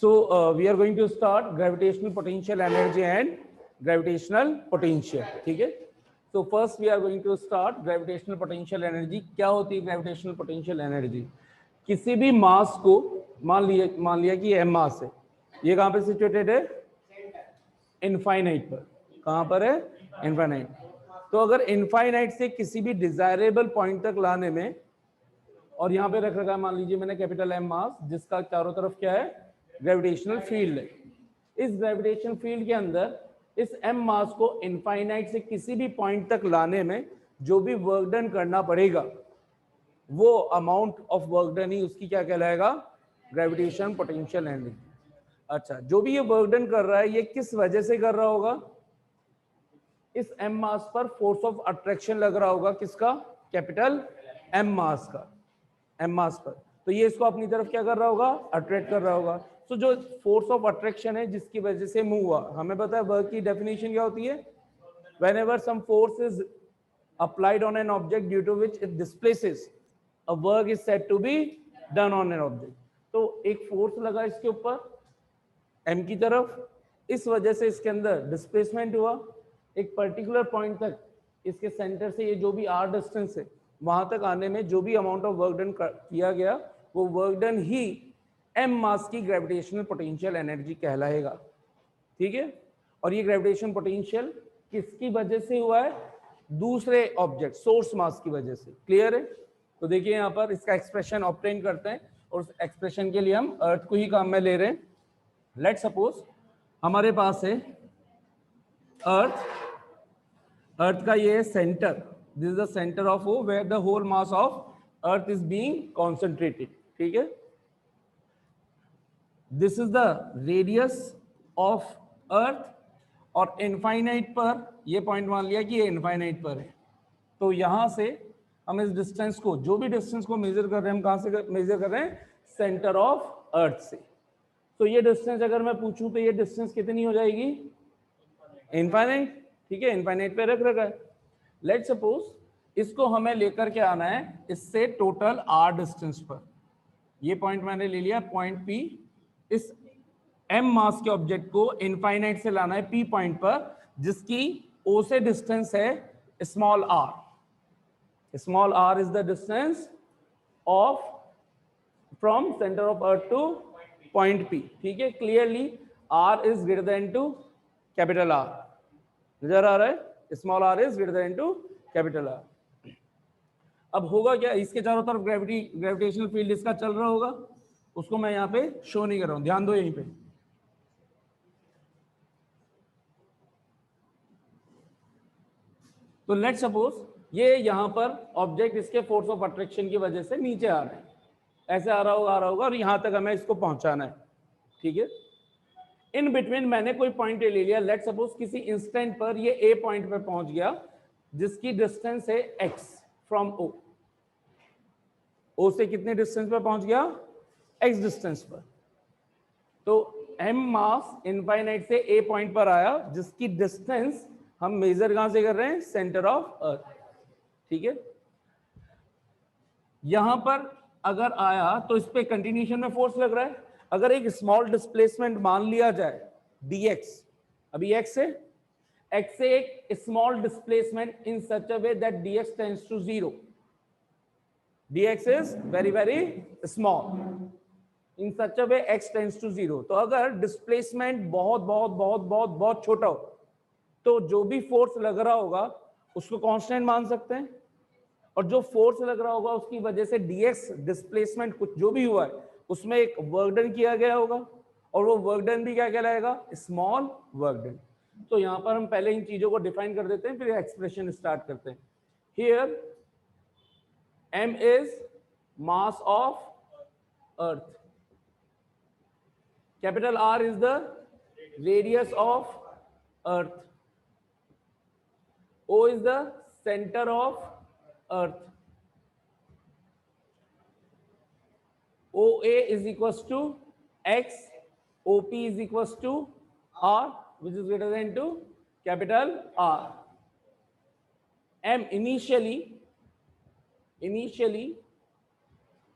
So we are going to start gravitational potential energy and gravitational potential. ठीक है. So first we are going to start gravitational potential energy. क्या होती है gravitational potential energy? किसी भी मास को मान लिया कि m मास है. ये कहाँ पे सिचुएटेड है? इनफाइनाइट पर. कहाँ पर है? इनफाइनाइट. तो अगर इनफाइनाइट से किसी भी डिजायरेबल पॉइंट तक लाने में, और यहाँ पे रख रखा है मान लीजिए मैंने कैपिटल एम मास, जिसका चारों तरफ क्या है? ग्रेविटेशनल फील्ड है. इस ग्रेविटेशनल फील्ड के अंदर इस एम मास को इनफाइनाइट से किसी भी पॉइंट तक लाने में जो भी वर्क डन करना पड़ेगा, वो अमाउंट ऑफ वर्क डन ही उसकी क्या कहलाएगा? Gravitation potential energy. अच्छा, जो भी ये वर्क डन कर रहा है ये किस वजह से कर रहा होगा? इस एम मास पर फोर्स ऑफ अट्रैक्शन लग रहा होगा. किसका? कैपिटल एम मास का. एम मास पर. तो ये इसको अपनी तरफ क्या कर रहा होगा? अट्रैक्ट कर रहा होगा. तो जो फोर्स ऑफ अट्रैक्शन है जिसकी वजह से मूव हुआ, हमें पता है वर्क की डेफिनेशन क्या होती है? Whenever some force is applied on an object due to which it displaces, a work is said to be done on an object. तो एक फोर्स लगा इसके ऊपर एम की तरफ, इस वजह से इसके अंदर डिस्प्लेसमेंट हुआ. एक पर्टिकुलर पॉइंट तक इसके सेंटर से ये जो भी आर डिस्टेंस है वहां तक आने में जो भी अमाउंट ऑफ वर्क डन किया गया, वो वर्क डन ही एम मास की ग्रेविटेशनल पोटेंशियल एनर्जी कहलाएगा. ठीक है. और ये ग्रेविटेशन पोटेंशियल किसकी वजह से हुआ है? दूसरे ऑब्जेक्ट सोर्स मास की वजह से. क्लियर है? तो देखिए यहाँ पर इसका एक्सप्रेशन ऑब्टेन करते हैं, और उस एक्सप्रेशन के लिए हम अर्थ को ही काम में ले रहे हैं. लेट सपोज हमारे पास है अर्थ. अर्थ का ये centre, this is the centre of O where the whole mass of earth is being concentrated. ठीक है. This is the radius of earth, और इनफाइनाइट पर ये पॉइंट मान लिया कि ये इनफाइनाइट पर है. तो यहां से हम इस डिस्टेंस को, जो भी डिस्टेंस को मेजर कर रहे हैं, हम कहां से मेजर कर रहे हैं? सेंटर ऑफ अर्थ से. तो ये डिस्टेंस अगर मैं पूछूं तो ये डिस्टेंस कितनी हो जाएगी? इनफाइनाइट. ठीक है. इनफाइनाइट पे रख रखा है. लेट सपोज इसको हमें लेकर के आना है इससे टोटल आर डिस्टेंस पर. ये पॉइंट मैंने ले लिया पॉइंट पी. इस एम मास के ऑब्जेक्ट को इनफाइनाइट से लाना है पी पॉइंट पर, जिसकी ओ से डिस्टेंस है small R. Small R is the distance of from centre of earth to point P. ठीक है. Clearly R is greater than to capital R. नजर आ रहा है? Small R is greater than to capital R. अब होगा क्या? इसके चारों तरफ ग्रेविटेशनल फील्ड इसका चल रहा होगा. उसको मैं यहाँ पे शो नहीं कर रहा हूं, ध्यान दो यहीं पे. तो लेट सपोज ये यहाँ पर ऑब्जेक्ट इसके फोर्स ऑफ अट्रैक्शन की वजह से नीचे आ रहे हैं. ऐसे आ रहा होगा और यहां तक हमें इसको पहुंचाना है. ठीक है. इन बिटवीन मैंने कोई पॉइंट ले लिया. लेट सपोज किसी इंस्टेंट पर ये ए पॉइंट पे पहुंच गया, जिसकी डिस्टेंस है एक्स फ्रॉम ओ. ओ से कितने डिस्टेंस पर पहुंच गया? एक्स डिस्टेंस पर. तो एम मास इनफाइनाइट से ए पॉइंट पर आया, जिसकी डिस्टेंस हम मेजर कहां से कर रहे हैं? सेंटर ऑफ अर्थ. ठीक है. यहां पर अगर आया तो इस पे कंटिन्यूएशन में फोर्स लग रहा है. अगर एक स्मॉल डिस्प्लेसमेंट मान लिया जाए dx, अभी x है, x से एक small displacement in such a way that dx tends to 0. dx is very very small in such a way x tends to 0. तो अगर डिस्प्लेसमेंट बहुत बहुत बहुत बहुत बहुत छोटा हो, तो जो भी फोर्स लग रहा होगा उसको कांस्टेंट मान सकते हैं. और जो फोर्स लग रहा होगा उसकी वजह से dx डिस्प्लेसमेंट कुछ जो भी हुआ है उसमें एक वर्क डन किया गया होगा, और वो वर्क डन भी क्या कहलाएगा? Small work done. तो यहां पर हम पहले इन चीजों को डिफाइन कर देते हैं, फिर एक्सप्रेशन स्टार्ट करते हैं. Here m is mass of earth, capital R is the radius of earth, O is the center of earth, OA is equals to x, OP is equals to R, which is greater than to capital R. M initially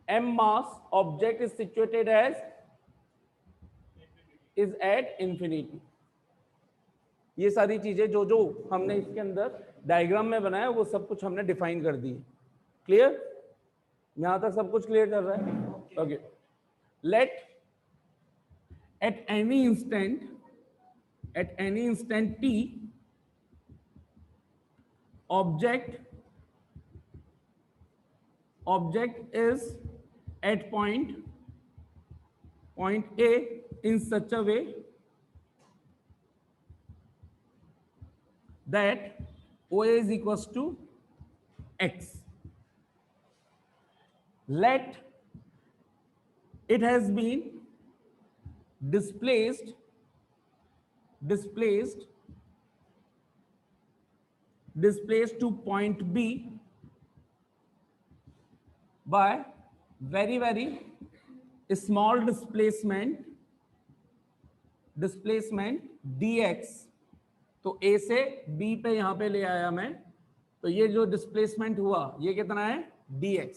M mass object is situated as is at infinity. ये सारी चीजें जो जो हमने इसके अंदर diagram में बनाया वो सब कुछ हमने डिफाइन कर दी। क्लियर? यहां तक सब कुछ क्लियर कर रहा है? Okay. Let at any instant t object is at point A in such a way that OA is equals to x. Let it has been displaced to point B by very very small displacement dx। तो A से B पे यहां पे ले आया मैं, तो ये जो डिस्प्लेसमेंट हुआ ये कितना है dx,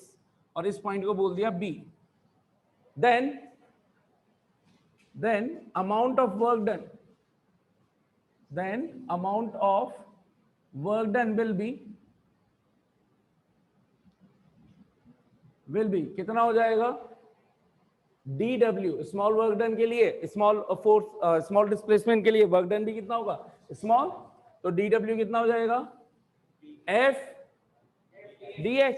और इस पॉइंट को बोल दिया B। then amount of work done will be कितना हो जाएगा dw। स्मॉल वर्क डन के लिए, स्मॉल फोर्स, स्मॉल डिस्प्लेसमेंट के लिए वर्क डन भी कितना होगा स्मॉल, तो dw कितना हो जाएगा f dx।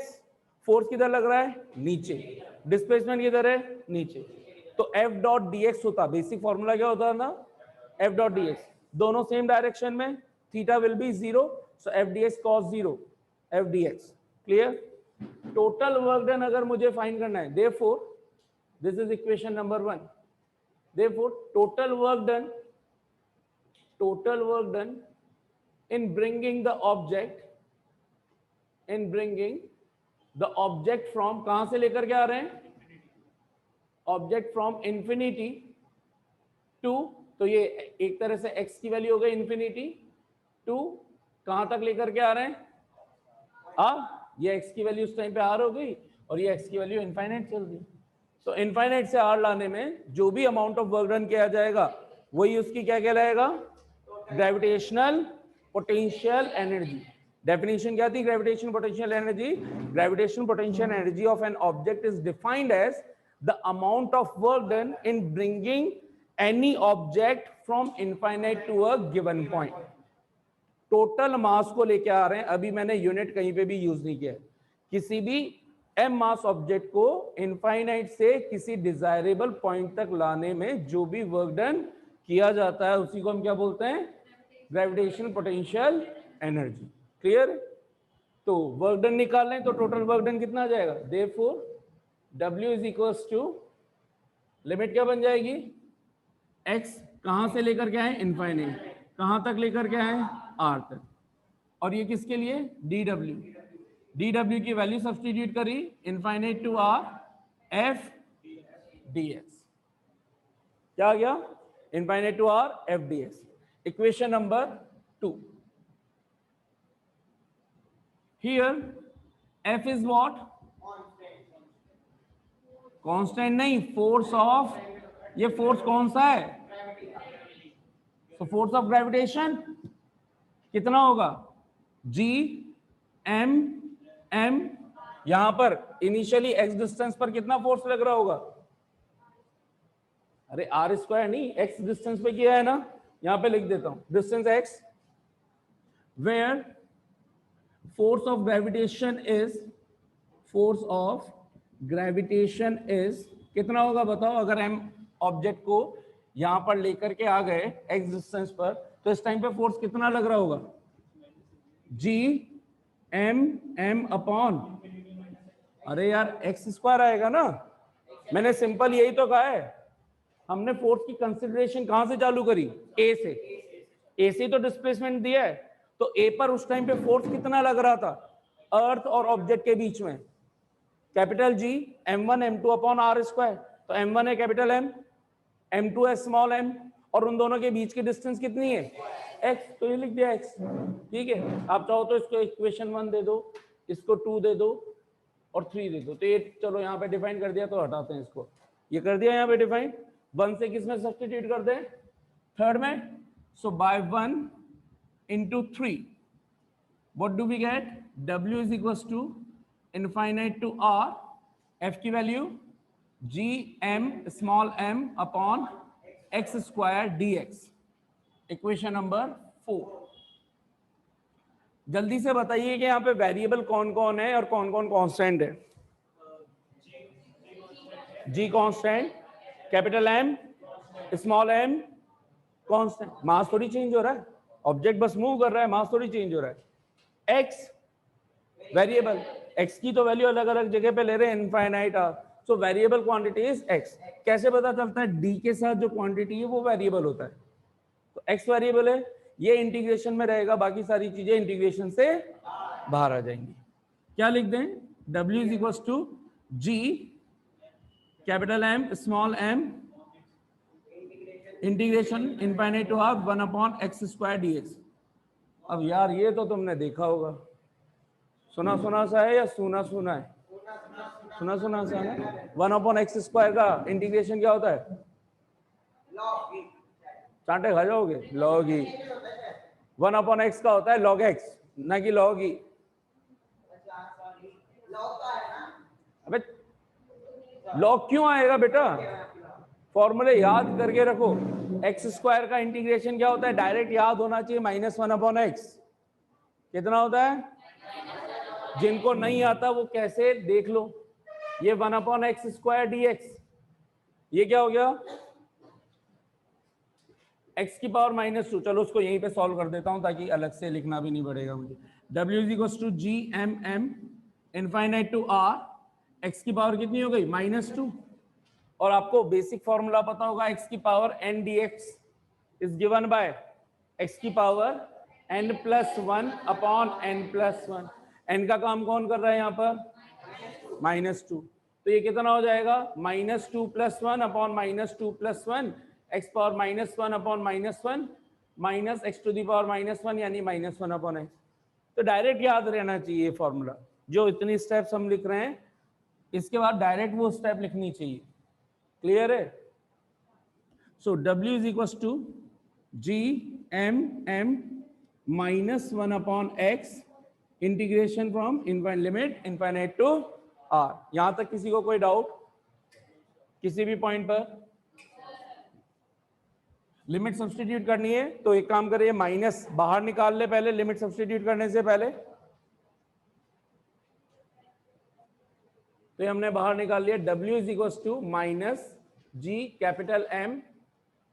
फोर्स किधर लग रहा है नीचे, डिस्प्लेसमेंट किधर है नीचे, तो f डॉट dx होता, बेसिक फॉर्मूला क्या होता है ना, f डॉट dx, दोनों सेम डायरेक्शन में, theta will be 0, so f dx cos 0 f dx। Clear? Total work done अगर मुझे फाइंड करना है, therefore this is equation number 1, therefore total work done in bringing the object from, कहां से लेकर के आ रहे हैं, ऑब्जेक्ट फ्रॉम इंफिनिटी टू, तो ये एक तरह से x की वैल्यू हो गई इंफिनिटी टू, कहां तक लेकर के आ रहे हैं ये x की वैल्यू उस टाइम पे r हो गई, और ये x की वैल्यू इनफाइनाइट चल रही। तो इनफाइनाइट से r लाने में जो भी अमाउंट ऑफ वर्क डन किया जाएगा वही उसकी क्या कहलाएगा, ग्रेविटेशनल पोटेंशियल एनर्जी। डेफिनेशन क्या थी gravitational potential energy? Gravitational potential energy of an object is defined as the amount of work done in bringing any object from infinite to a given point। Total mass को लेके आ रहे हैं, अभी मैंने unit कहीं पे भी यूज नहीं किया, किसी भी m मास ऑब्जेक्ट को इनफाइनाइट से किसी डिजायरेबल पॉइंट तक लाने में जो भी वर्क डन किया जाता है उसी को हम क्या बोलते हैं, ग्रेविटेशनल पोटेंशियल एनर्जी। क्लियर? तो वर्क डन निकाल लें तो टोटल वर्क डन कितना आ जाएगा, therefore W is equals to, limit क्या बन जाएगी, x कहां से लेकर के आए इनफाइनाइट, कहां तक लेकर के आए r तक, और ये किसके लिए dw की वैल्यू सब्स्टिट्यूट करी infinite to r f dx, क्या आ गया infinite to r f dx। Equation number 2, here f is what, constant नहीं, फोर्स ऑफ, ये फोर्स कौन सा है, तो फोर्स ऑफ ग्रेविटेशन कितना होगा G M M, यहां पर इनिशियली x डिस्टेंस पर कितना फोर्स लग रहा होगा, अरे r स्क्वायर नहीं, x डिस्टेंस पे किया है ना, यहां पे लिख देता हूं distance x, where force of gravitation is कितना होगा बताओ, अगर हम ऑब्जेक्ट को यहां पर लेकर के आ गए x डिस्टेंस पर, तो इस टाइम पे फोर्स कितना लग रहा होगा, G M M अपॉन, अरे यार x स्क्वायर आएगा ना, मैंने सिंपल यही तो कहा है, हमने फोर्स की कंसिडरेशन कहां से चालू करी, A से तो डिस्प्लेसमेंट दिया है, तो A पर उस टाइम पे फोर्स कितना लग रहा था, अर्थ और ऑब्जेक्ट के बीच में, capital G m1 m2 upon r square, तो m1 है कैपिटल M, m2 है स्मॉल m, और उन दोनों के बीच की डिस्टेंस कितनी है x, तो ये लिख दिया x। ठीक है, आप चाहो तो इसको इक्वेशन 1 दे दो, इसको 2 दे दो और 3 दे दो, तो ये चलो यहाँ पे डिफाइन कर दिया, तो हटाते हैं इसको, ये कर दिया यहाँ पे डिफाइन, 1 से किस में सब्स्टिट्यूट कर दें, थर्ड में, सो bye 1 into 3 what do we get, w is equals to infinite to r, f की value g m small m upon x square dx, equation number 4। जल्दी से बताइए कि यहाँ पे वेरिएबल कौन कौन है और कौन कौन कांस्टेंट है। G constant, capital M small m constant, mass थोड़ी चेंज हो रहा है, ऑब्जेक्ट बस मूव कर रहा है, मास थोड़ी चेंज हो रहा है। एक्स वेरिएबल, एक्स की तो वैल्यू अलग अलग जगह पे ले रहे हैं, infinite R, so variable quantity is X. कैसे पता चलता है, डी के साथ जो क्वांटिटी है वो वेरिएबल होता है, तो एक्स वेरिएबल है, ये इंटीग्रेशन में रहेगा, बाकी सारी चीजें इंटीग्रेशन से बाहर आ जाएंगी। क्या लिख दें, w is equal to G capital M small M integration infinite to half 1 upon X square DX. अब यार ये तो तुमने देखा होगा, सुना सुना सा है या सुना सुना है, सुना सुना सा है। 1 अपॉन एक्स स्क्वायर का इंटीग्रेशन क्या होता है, चांटे खा जाओगे, लॉग ही। 1 अपॉन एक्स का होता है लॉग एक्स, ना कि लॉग ही। अबे लॉग क्यों आएगा बेटा, फॉर्मूले याद करके रखो। एक्स स्क्वायर का इंटीग्रेशन क्या होता है, डायरेक्ट याद होना चाहिए, -1 अपॉन एक्स कितना होता है, जिनको नहीं आता वो कैसे देख लो, ये 1 अपॉन एक्स स्क्वायर डीएक्स, ये क्या हो गया x की पावर -2। चलो उसको यहीं पे सॉल्व कर देता हूं ताकि अलग से लिखना भी नहीं पड़ेगा मुझे। w is equal to G M M infinite to r, x की पावर कितनी हो गई -2, और आपको बेसिक फॉर्मूला पता होगा, x की power n dx is given by x की power n+1 upon n+1। n का काम कौन कर रहा है यहाँ पर, -2, तो ये कितना हो जाएगा, -2 + 1 upon -2 + 1 x power -1 upon -1 minus x to the power -1 यानी -1 अपॉन x। तो डायरेक्ट याद रहना चाहिए फॉर्मूला, जो इतनी स्टेप्स हम लिख रहे हैं इसके बाद डायरेक्ट वो स्टेप लिखनी चाहिए, क्लियर है। So w is equal to G M M -1 upon x integration from limit infinite to r। यहां तक किसी को कोई डाउट, किसी भी पॉइंट पर लिमिट सब्स्टिट्यूट करनी है तो एक काम करिए, माइनस बाहर निकाल ले पहले, लिमिट सब्स्टिट्यूट करने से पहले। तो हमने बाहर निकाल लिया, w is equal to -g capital M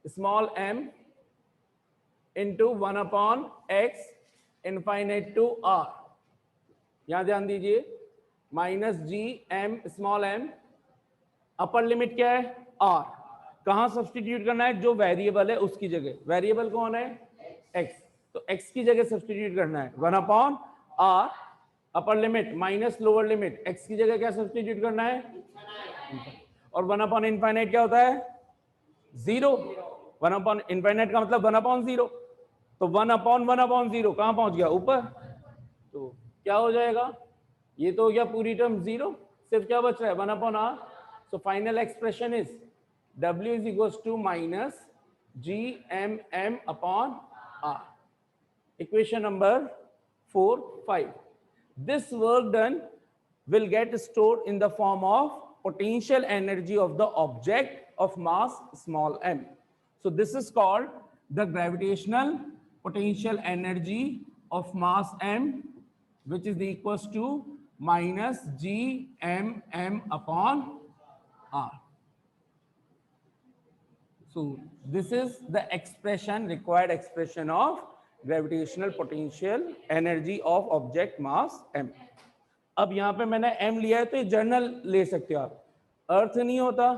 small m into 1 upon x infinite to r। यहां ध्यान दीजिए, -g m small m, upper limit क्या है r, कहां सब्स्टिट्यूट करना है, जो वेरिएबल है उसकी जगह, वेरिएबल कौन है x, तो x की जगह सब्स्टिट्यूट करना है 1 upon r, upper limit minus lower limit, x की जगह क्या सब्स्टिट्यूट करना है, और 1 अपॉन इनफाइनाइट क्या होता है 0, 1 अपॉन इनफाइनाइट का मतलब 1 अपॉन 0, तो 1 अपॉन 0 कहां पहुंच गया ऊपर, तो क्या हो जाएगा, ये तो हो गया पूरी टर्म 0, सिर्फ क्या बच रहा है 1 upon r। So final expression is w is equals to -gmm upon r, equation number 4, 5. This work done will get stored in the form of potential energy of the object of mass small m. So this is called the gravitational potential energy of mass m, which is equals to -gmm upon r. So this is the expression, required expression of gravitational potential energy of object mass m. अब यहाँ पे मैंने m लिया है तो ये journal ले सकते हो आप, अर्थ नहीं होता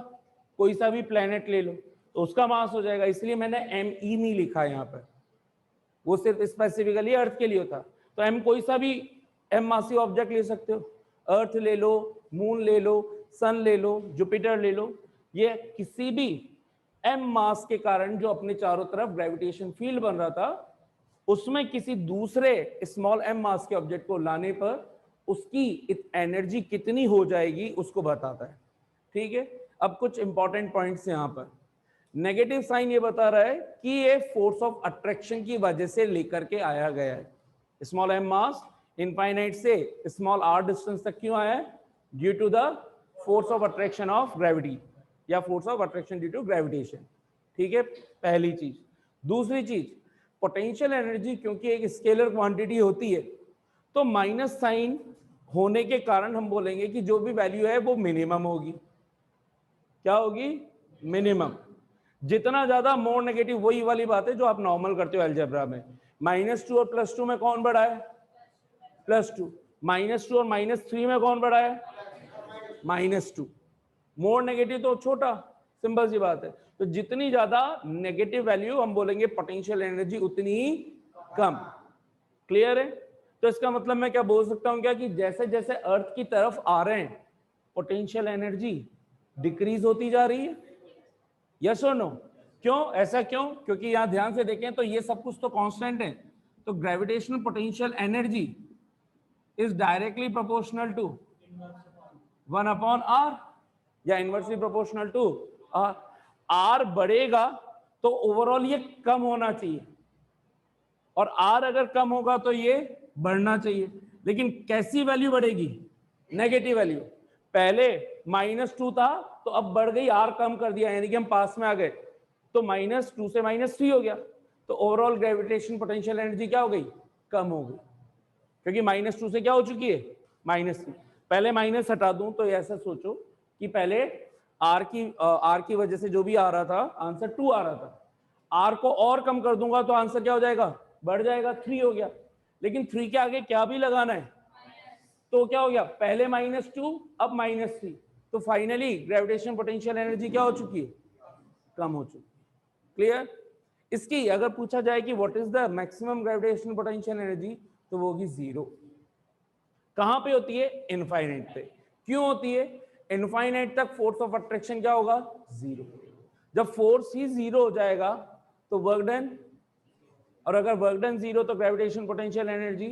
कोई सा भी प्लेनेट ले लो तो उसका मास हो जाएगा, इसलिए मैंने me नहीं लिखा है यहाँ पर, वो सिर्फ स्पेसिफिकली अर्थ के लिए होता। तो m कोई सा भी m मासी ऑब्जेक्ट ले सकते हो, अर्थ ले लो, मून ले लो, सन ले लो, जुपिटर ले लो, ये किसी भी m मास के कारण जो अपने चारों तरफ ग्रेविटेशन फील्ड बन रहा था उसमें किसी दूसरे स्मॉल m मास के ऑब्जेक्ट को लाने पर उसकी एनर्जी कितनी हो जाएगी उसको बताता है, ठीक है। अब कुछ इंपॉर्टेंट पॉइंट्स यहां पर, नेगेटिव साइन ये बता रहा है कि ये फोर्स ऑफ अट्रैक्शन की वजह से लेकर के आया गया है। स्मॉल एम मास इनफाइनाइट से स्मॉल आर डिस्टेंस तक क्यों आया है? Due to the force of attraction of gravity या force of attraction due to gravitation. ठीक है, पहली चीज। दूसरी चीज, पोटेंशियल एनर्जी क्योंकि एक स्केलर क्वांटिटी होती है, तो माइनस साइन होने के कारण हम बोलेंगे कि जो भी वैल्यू है वो मिनिमम होगी। क्या होगी? मिनिमम। जितना ज्यादा मोर नेगेटिव, वही वाली बात है जो आप नॉर्मल करते हो अलजेब्रा में। -2 और +2 में कौन बड़ा है? +2। -2 और -3 में कौन बड़ा है? -2। मोर नेगेटिव तो छोटा, सिंपल सी बात है। तो जितनी ज्यादा नेगेटिव वैल्यू हम बोलेंगे पोटेंशियल एनर्जी उतनी ही कम। क्लियर है? तो इसका मतलब मैं क्या बोल सकता हूं क्या कि जैसे जैसे अर्थ की तरफ आ रहे हैं पोटेंशियल एनर्जी डिक्रीज होती जा रही है। यस और नो? क्यों? ऐसा क्यों? क्योंकि यहां ध्यान से देखें तो ये सब कुछ तो कांस्टेंट है। तो gravitational potential energy is directly proportional to 1/r या inversely proportional to r। r बढ़ेगा तो ओवरऑल ये कम होना चाहिए, और r अगर कम होगा तो ये बढ़ना चाहिए। लेकिन कैसी वैल्यू बढ़ेगी? Negative value. पहले -2 था तो अब बढ़ गई, r कम कर दिया, यानी कि हम पास में आ गए, तो -2 से -3 हो गया। तो ओवरऑल ग्रेविटेशन पोटेंशियल एनर्जी क्या हो गई? कम हो गई, क्योंकि -2 से क्या हो चुकी है? -3। पहले माइनस हटा दूं तो ऐसा सोचो कि पहले r की वजह से जो भी आ रहा था आंसर 2 आ रहा था, r को और कम कर दूंगा तो आंसर क्या हो जाएगा? बढ़ जाएगा, 3 हो गया। लेकिन 3 के आगे क्या भी लगाना है, तो क्या हो गया? पहले -2 अब -3। तो फाइनली ग्रेविटेशन पोटेंशियल एनर्जी क्या हो चुकी है? कम हो चुकी है। क्लियर? इसकी अगर पूछा जाए कि what is the maximum gravitation potential energy, तो वो होगी 0। कहां पे होती है? इनफाइनाइट पे। क्यों होती है? इनफाइनाइट तक फोर्स ऑफ अट्रैक्शन क्या होगा? 0। जब फोर्स ही 0 हो जाएगा तो वर्क डन, और अगर वर्क डन 0 तो gravitation potential energy,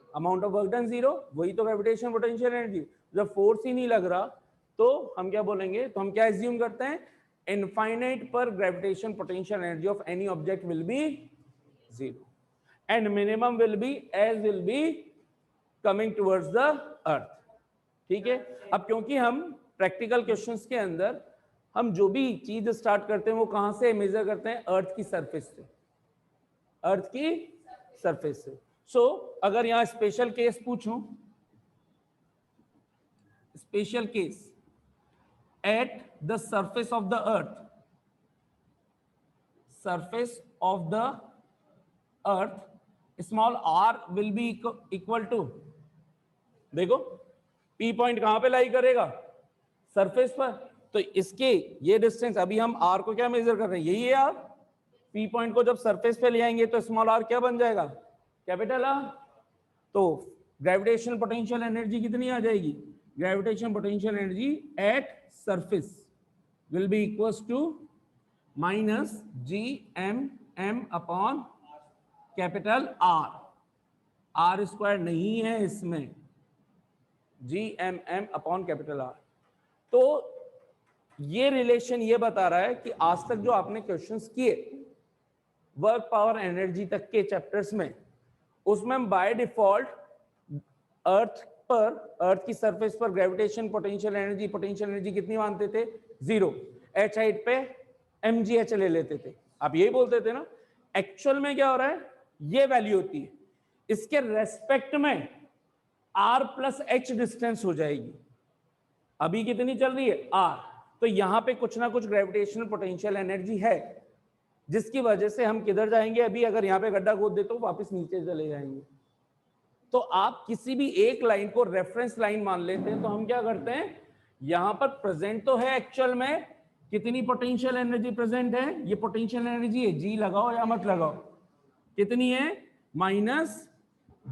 amount of work done 0, वही तो ग्रेविटेशन पोटेंशियल एनर्जी। जब फोर्स ही नहीं लग रहा तो हम क्या बोलेंगे? तो हम क्या एज्यूम करते हैं? इनफाइनाइट पर gravitation potential energy of any object will be 0 and minimum will be as will be coming towards the earth. ठीक है? अब क्योंकि हम प्रैक्टिकल क्वेश्चंस के अंदर हम जो भी चीज स्टार्ट करते हैं वो कहां से मेजर करते हैं? अर्थ की सरफेस से, अर्थ की सरफेस से। सो अगर यहां स्पेशल केस पूछूं, special case at the surface of the earth, surface of the earth small R will be equal to, देखो पी पॉइंट कहां पे लाई करेगा? सरफेस पर। तो इसके ये डिस्टेंस, अभी हम आर को क्या मेजर कर रहे हैं? यही है आर। पी पॉइंट को जब सरफेस पे ले आएंगे तो स्मॉल आर क्या बन जाएगा? Capital R. तो ग्रेविटेशनल पोटेंशियल एनर्जी कितनी आ जाएगी? Gravitation potential energy at surface will be equals to -GM upon capital R. R square नहीं है इसमें, GM अपॉन कैपिटल आर। तो ये रिलेशन ये बता रहा है कि आज तक जो आपने क्वेश्चंस किए वर्क पावर एनर्जी तक के चैप्टर्स में, उसमें हम बाय डिफॉल्ट अर्थ पर, अर्थ की सरफेस पर ग्रेविटेशन पोटेंशियल एनर्जी कितनी मानते थे? 0। एच हाइट पे mgh ले लेते थे, आप यही बोलते थे ना। एक्चुअल में क्या हो रहा है? ये वैल्यू होती है, इसके रेस्पेक्ट में r प्लस h डिस्टेंस हो जाएगी। अभी कितनी चल रही है? r। तो यहां पे कुछ ना कुछ ग्रेविटेशनल पोटेंशियल एनर्जी है, जिसकी वजह से हम किधर जाएंगे? अभी अगर यहाँ पे गड्ढा खोद दे तो वापस नीचे चले जाएंगे। तो आप किसी भी एक लाइन को रेफरेंस लाइन मान लेते हैं, तो हम क्या करते हैं? यहां पर प्रेजेंट तो है, एक्चुअल में कितनी पोटेंशियल एनर्जी प्रेजेंट है? ये पोटेंशियल एनर्जी है, जी लगाओ या मत लगाओ, कितनी है?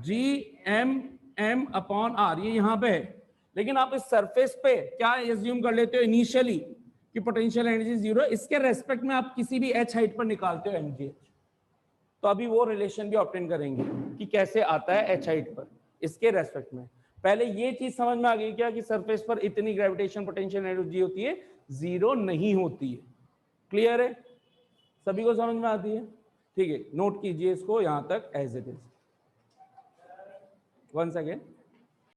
-GM अपॉन आर, ये यहां पे है। लेकिन आप इस सरफेस पे क्या एज्यूम कर लेते हो इनिशियली कि पोटेंशियल एनर्जी 0, इसके रेस्पेक्ट में आप किसी भी h हाइट पर निकालते हो mgh। तो अभी वो रिलेशन भी ऑब्टेन करेंगे कि कैसे आता है h हाइट पर, इसके रेस्पेक्ट में। पहले ये चीज समझ में आ गई क्या कि सरफेस पर इतनी ग्रेविटेशन पोटेंशियल एनर्जी होती है, 0 नहीं होती है। क्लियर है? सभी को समझ में आती है? ठीक है, नोट कीजिए इसको यहाँ तक as it is. One second.